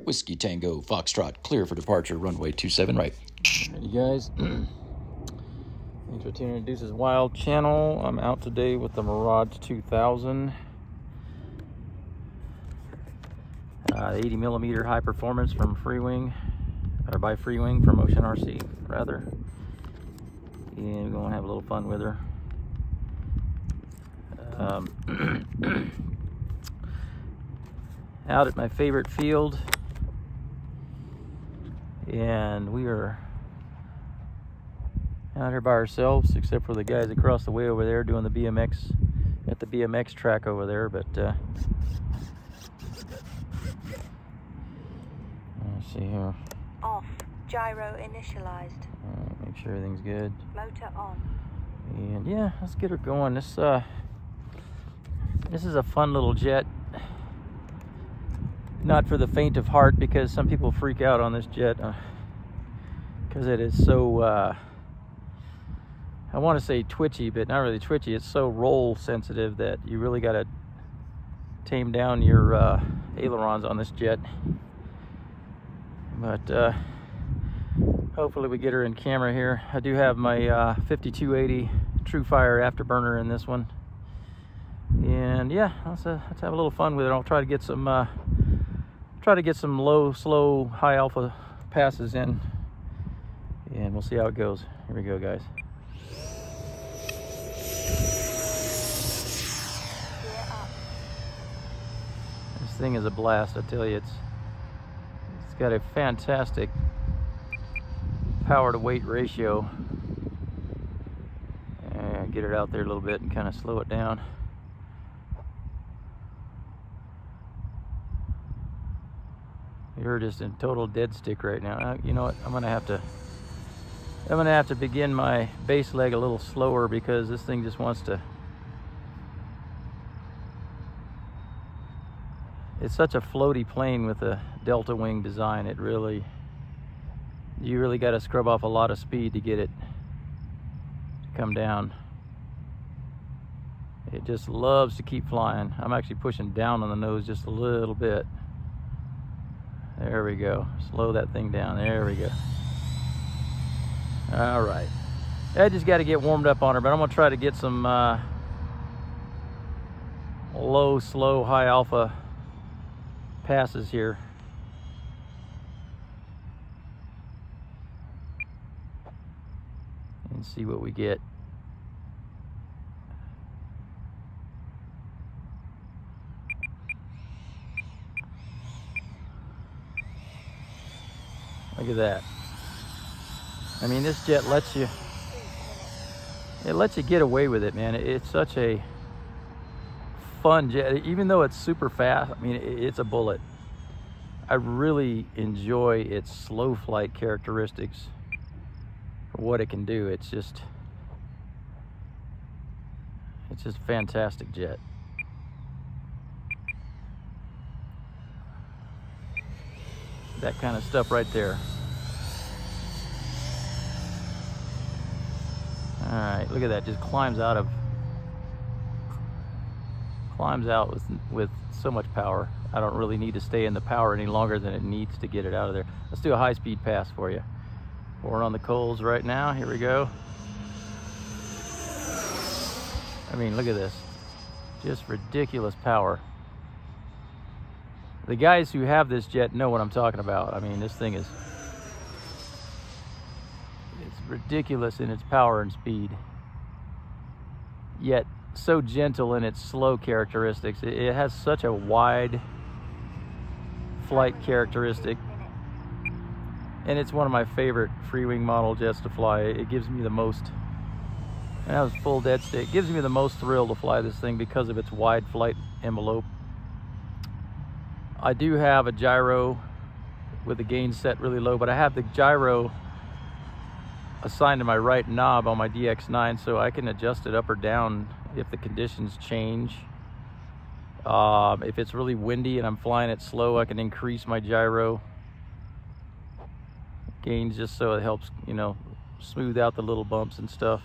Whiskey Tango Foxtrot, clear for departure, runway 27 right. Hey guys, thanks for tuning in to Deuce's Wild channel. I'm out today with the Mirage 2000. 80mm high performance from Freewing, or by Freewing from Ocean RC, rather. And we're going to have a little fun with her. Out at my favorite field, and we are out here by ourselves, except for the guys across the way over there doing the BMX at the BMX track over there. But let's see here. Off. Gyro initialized. Make sure everything's good. Motor on. And yeah, let's get her going. This is a fun little jet. Not for the faint of heart, because some people freak out on this jet because it is so I want to say twitchy, but not really twitchy. It's so roll sensitive that you really got to tame down your ailerons on this jet. But hopefully we get her in camera here. I do have my 5280 True Fire afterburner in this one, and yeah, let's have a little fun with it. I'll try to get some low, slow, high alpha passes in, and we'll see how it goes. Here we go, guys. This thing is a blast, I tell you. It's got a fantastic power to weight ratio. And get it out there a little bit and kind of slow it down. You're just in total dead stick right now. You know what? I'm gonna have to begin my base leg a little slower, because this thing just wants to. It's such a floaty plane with a delta wing design. You really got to scrub off a lot of speed to get it to come down. It just loves to keep flying. I'm actually pushing down on the nose just a little bit. There we go. Slow that thing down. There we go. All right. I just got to get warmed up on her, but I'm going to try to get some low, slow, high alpha passes here. And see what we get. Look at that. I mean, this jet lets you get away with it, man. It's such a fun jet, even though it's super fast. I mean, it's a bullet. I really enjoy its slow flight characteristics for what it can do. It's just a fantastic jet. That kind of stuff right there. All right, look at that. Just climbs out with so much power. I don't really need to stay in the power any longer than it needs to get it out of there. Let's do a high-speed pass for you. We're on the coals right now. Here we go. I mean, look at this. Just ridiculous power. The guys who have this jet know what I'm talking about. I mean, this thing it's ridiculous in its power and speed, yet so gentle in its slow characteristics. It has such a wide flight characteristic, and it's one of my favorite Freewing model jets to fly. It gives me the most, and that was full dead stick, it gives me the most thrill to fly this thing because of its wide flight envelope. I do have a gyro with the gain set really low, but I have the gyro assigned to my right knob on my DX9, so I can adjust it up or down if the conditions change. If it's really windy and I'm flying it slow, I can increase my gyro gains just so it helps, you know, smooth out the little bumps and stuff.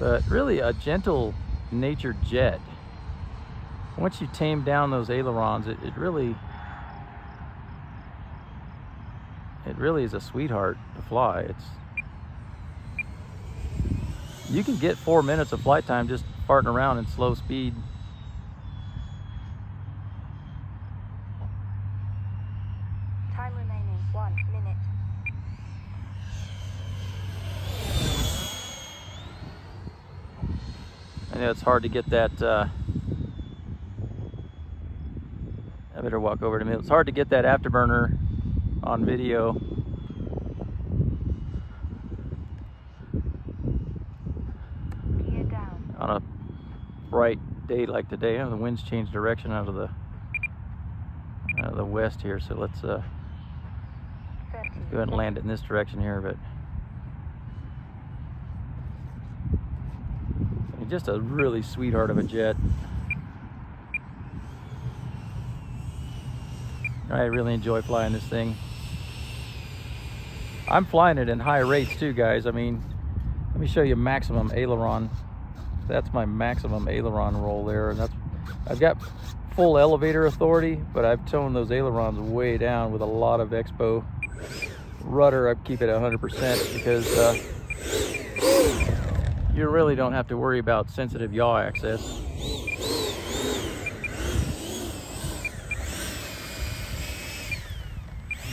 but really a gentle natured jet. Once you tame down those ailerons, it really is a sweetheart to fly. You can get 4 minutes of flight time just farting around in slow speed. Time remaining 1 minute. I know it's hard to get that, I better walk over to me. It's hard to get that afterburner on video. Gear down. On a bright day like today. The wind's changed direction out of the west here, so let's go ahead and land it in this direction here. But just a really sweetheart of a jet. I really enjoy flying this thing. I'm flying it in high rates too, guys. I mean, let me show you maximum aileron. That's my maximum aileron roll there, and I've got full elevator authority, but I've toned those ailerons way down with a lot of expo. Rudder, I keep it 100% because you really don't have to worry about sensitive yaw access.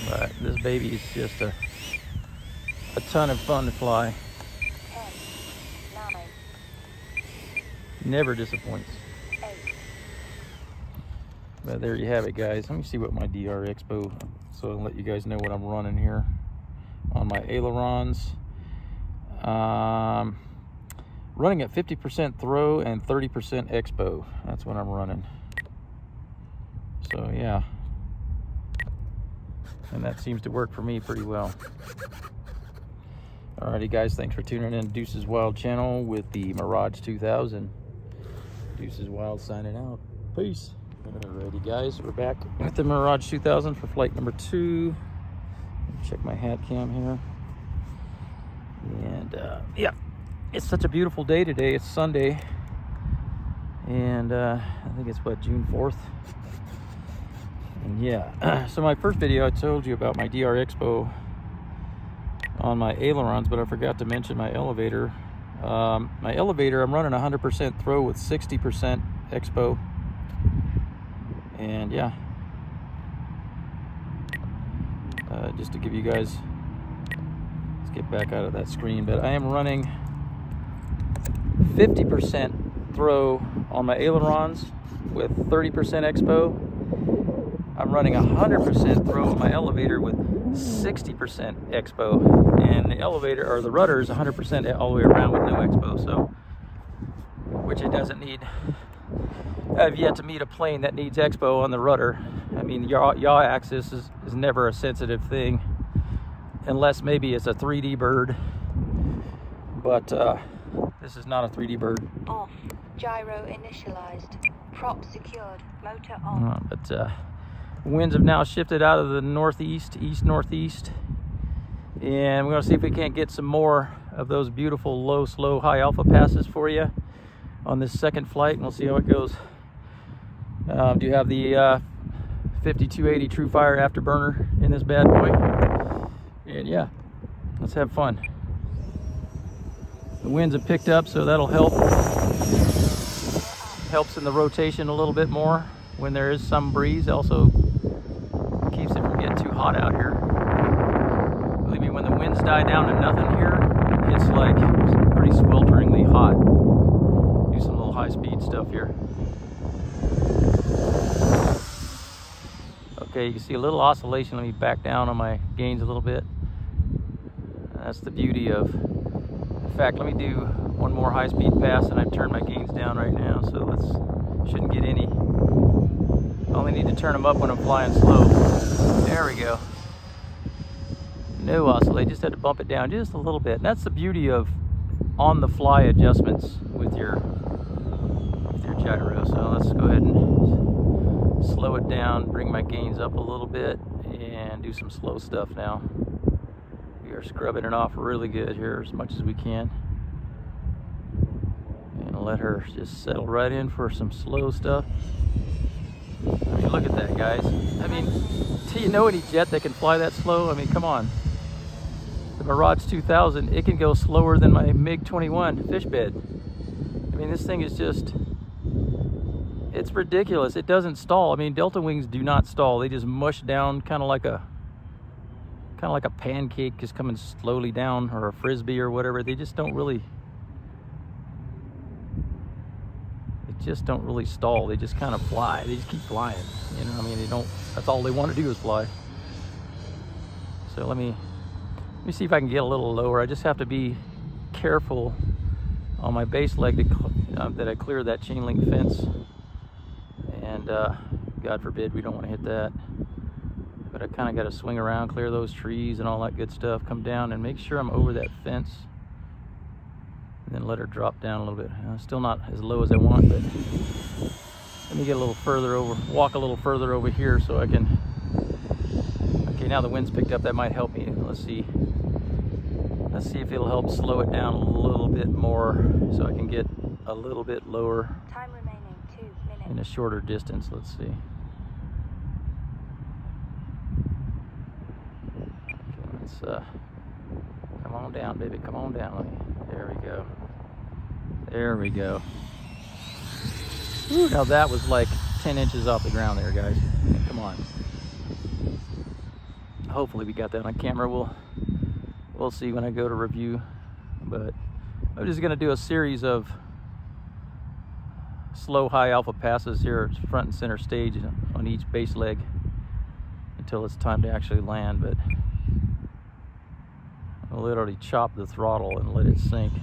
But this baby is just a ton of fun to fly. 10, 9, Never disappoints. 8. But there you have it, guys. Let me see what my DR Expo, so I'll let you guys know what I'm running here on my ailerons. Running at 50% throw and 30% expo. That's what I'm running. So yeah. And that seems to work for me pretty well. Alrighty guys, thanks for tuning in to Deuce's Wild channel with the Mirage 2000. Deuce's Wild signing out. Peace. Alrighty guys, we're back at the Mirage 2000 for flight number 2. Check my hat cam here. And yeah, it's such a beautiful day today. It's Sunday. And I think it's what, June 4th? And yeah, so my first video I told you about my DR Expo on my ailerons, but I forgot to mention my elevator. My elevator, I'm running 100% throw with 60% expo. And yeah, just to give you guys, let's get back out of that screen, but I am running 50% throw on my ailerons with 30% expo. I'm running 100% throw on my elevator with 60% expo, and the elevator, or the rudder, is 100% all the way around with no expo, so, which it doesn't need. I've yet to meet a plane that needs expo on the rudder. I mean, yaw axis is never a sensitive thing, unless maybe it's a 3D bird, but this is not a 3D bird. Off. Gyro initialized. Prop secured. Motor on. But winds have now shifted out of the northeast, east-northeast, and we're going to see if we can't get some more of those beautiful low, slow, high alpha passes for you on this second flight, and we'll see how it goes. Do you have the 5280 True Fire afterburner in this bad boy? And yeah, let's have fun. The winds have picked up, so that'll help. Helps in the rotation a little bit more when there is some breeze. Also keeps it from getting too hot out here. Believe me, when the winds die down to nothing here, it's like pretty swelteringly hot. Do some little high-speed stuff here. Okay, you can see a little oscillation. Let me back down on my gains a little bit. That's the beauty of, in fact, let me do one more high-speed pass, and I've turned my gains down right now, so shouldn't get any. I only need to turn them up when I'm flying slow. There we go. No oscillate, just had to bump it down just a little bit. And that's the beauty of on-the-fly adjustments with your gyro. So let's go ahead and slow it down, bring my gains up a little bit, and do some slow stuff now. We are scrubbing it off really good here as much as we can. let her just settle right in for some slow stuff. I mean, look at that, guys. I mean, do you know any jet that can fly that slow? I mean, come on. The Mirage 2000, it can go slower than my MiG-21 fish bed. I mean, this thing is just, it's ridiculous. It doesn't stall. I mean, Delta Wings do not stall. They just mush down kind of like a pancake, just coming slowly down, or a frisbee or whatever. They just don't really stall. They just kind of fly. They just keep flying, you know. I mean, they don't, that's all they want to do is fly. So let me see if I can get a little lower. I just have to be careful on my base leg that I clear that chain link fence, and God forbid we don't want to hit that. But I kind of got to swing around, clear those trees and all that good stuff, come down and make sure I'm over that fence, and then let her drop down a little bit. Still not as low as I want, but let me get a little further over, walk a little further over here so I can, okay, now the wind's picked up. That might help me. Let's see if it'll help slow it down a little bit more so I can get a little bit lower. Time remaining 2 minutes. In a shorter distance. Let's see. Okay, let's come on down, baby, come on down. There we go. There we go. Ooh, now that was like 10 inches off the ground there, guys. Come on. Hopefully we got that on camera. We'll see when I go to review. But I'm just gonna do a series of slow high alpha passes here at front and center stage on each base leg until it's time to actually land. But I'll literally chop the throttle and let it sink.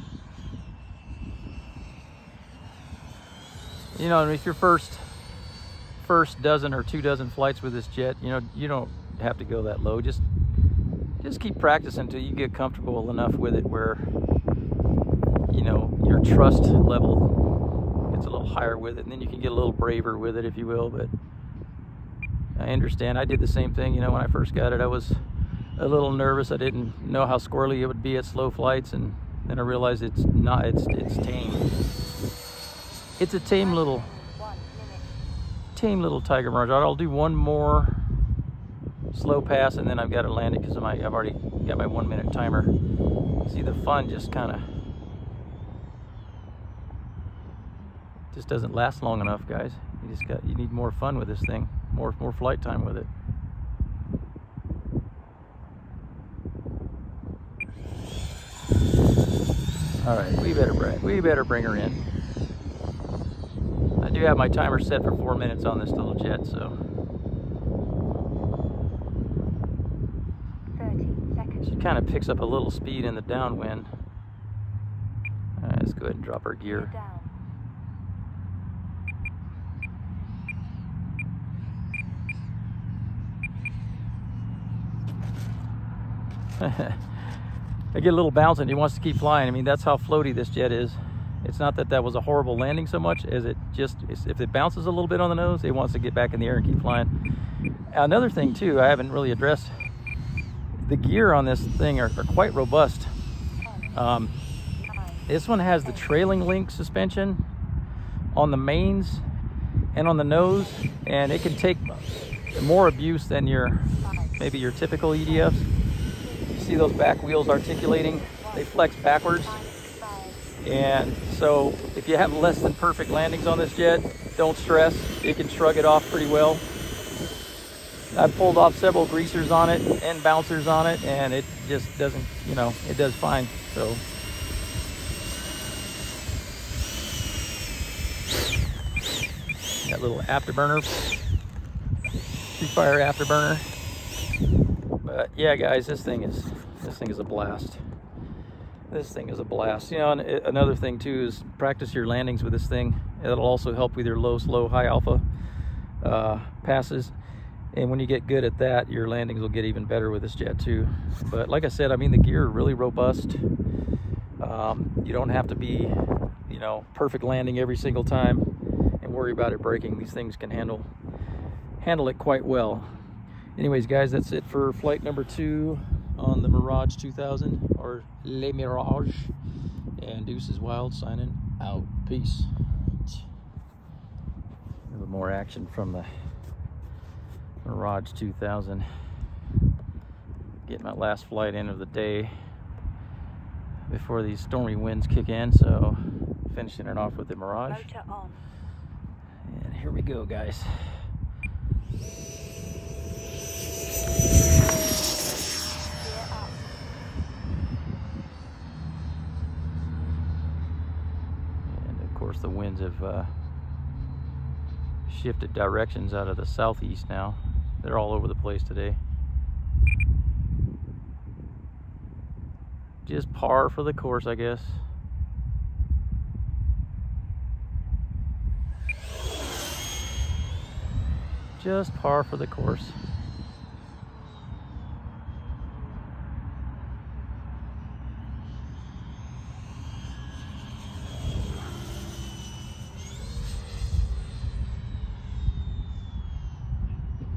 You know, if your first dozen or 2 dozen flights with this jet, you know, you don't have to go that low. Just keep practicing until you get comfortable enough with it where, you know, your trust level gets a little higher with it, and then you can get a little braver with it, if you will. But I understand. I did the same thing, you know, when I first got it. I was a little nervous. I didn't know how squirrely it would be at slow flights, and then I realized it's tame. It's a tame little Tiger Mirage. I'll do one more slow pass, and then I've got to land it because I've already got my 1 minute timer. See, the fun just doesn't last long enough, guys. You need more fun with this thing, more flight time with it. All right, we better bring her in. I do have my timer set for 4 minutes on this little jet, so 30 seconds. she kind of picks up a little speed in the downwind. All right, let's go ahead and drop our gear. I get a little bounce and he wants to keep flying. I mean, that's how floaty this jet is. It's not that was a horrible landing so much as if it bounces a little bit on the nose, it wants to get back in the air and keep flying. Another thing too, I haven't really addressed, the gear on this thing are quite robust. This one has the trailing link suspension on the mains and on the nose, and it can take more abuse than maybe your typical EDFs. You see those back wheels articulating, they flex backwards. And so if you have less than perfect landings on this jet, don't stress, it can shrug it off pretty well. I pulled off several greasers on it and bouncers on it, and it just doesn't, you know, it does fine. So that little afterburner, Fire afterburner. But yeah, guys, this thing is a blast. This thing is a blast. You know, and another thing too is practice your landings with this thing. It'll also help with your low, slow, high alpha passes. And when you get good at that, your landings will get even better with this jet too. But like I said, I mean, the gear are really robust. You don't have to be, you know, perfect landing every single time and worry about it breaking. These things can handle it quite well. Anyways, guys, that's it for flight number 2 on the Mirage 2000, or Le Mirage. And Deuce is Wild signing. Out. Peace. A little more action from the Mirage 2000. Getting my last flight in of the day before these stormy winds kick in, so finishing it off with the Mirage. Motor on. And here we go, guys. Gear up. And of course the winds have shifted directions out of the southeast now. They're all over the place today. Just par for the course, I guess. Just par for the course.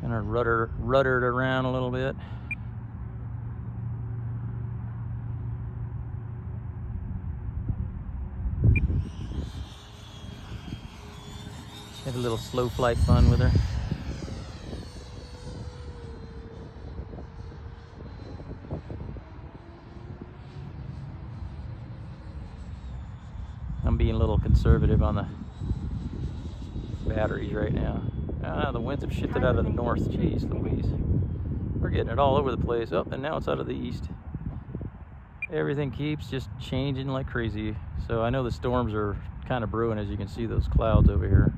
Kind of ruddered around a little bit. Had a little slow flight fun with her. I'm being a little conservative on the batteries right now. The winds have shifted out of the north. Jeez Louise. We're getting it all over the place. Oh, and now it's out of the east. Everything keeps just changing like crazy. So I know the storms are kind of brewing, as you can see those clouds over here.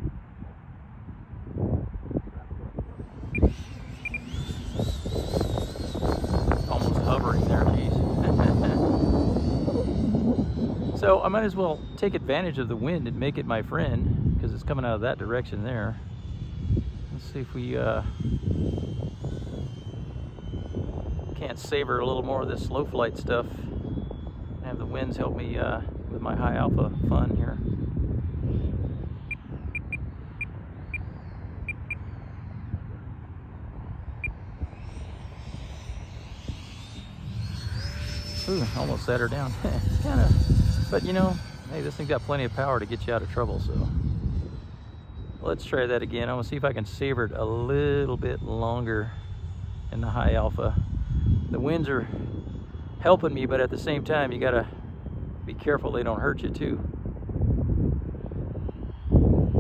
Almost hovering there, geez. So I might as well take advantage of the wind and make it my friend, because it's coming out of that direction there. Let's see if we can't savor a little more of this slow flight stuff. Have the winds help me with my high alpha fun here. Ooh, almost sat her down. Kind of, but you know, hey, this thing's got plenty of power to get you out of trouble, so let's try that again. I'm gonna see if I can savor it a little bit longer in the high alpha. The winds are helping me, but at the same time, you gotta be careful they don't hurt you too.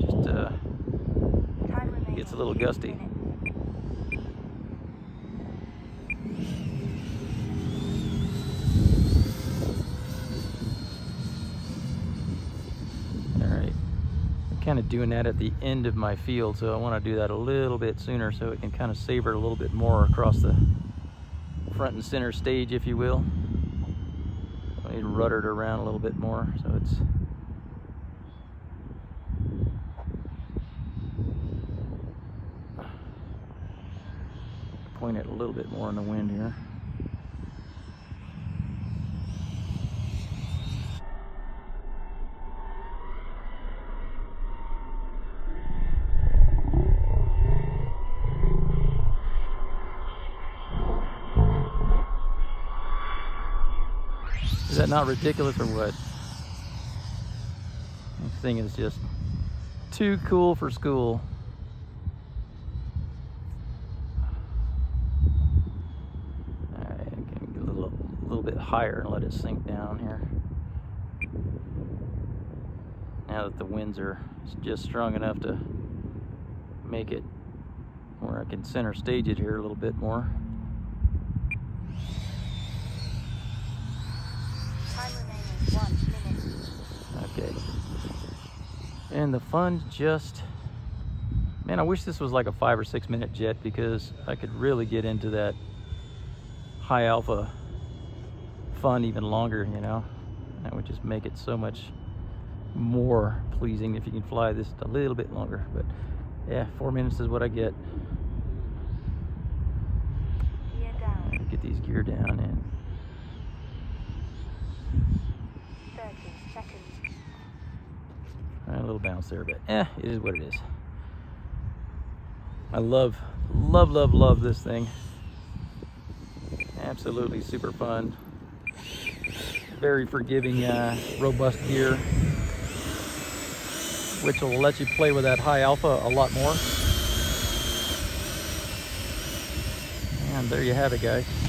Just gets a little gusty. Kind of doing that at the end of my field, so I want to do that a little bit sooner so it can kind of savor it a little bit more across the front and center stage, if you will. I need to rudder it around a little bit more so it's point it a little bit more in the wind here. Is that not ridiculous or what? This thing is just too cool for school. Alright, I can get a little bit higher and let it sink down here. Now that the winds are just strong enough to make it where I can center stage it here a little bit more. Okay, and the fun just, man, I wish this was like a 5 or 6 minute jet, because I could really get into that high alpha fun even longer, you know. That would just make it so much more pleasing if you can fly this a little bit longer. But yeah, 4 minutes is what I get. Gear down. Get these gear down and 30 seconds. a little bounce there, but it is what it is. I love this thing. Absolutely super fun. Very forgiving, robust gear. which will let you play with that high alpha a lot more. And there you have it, guys.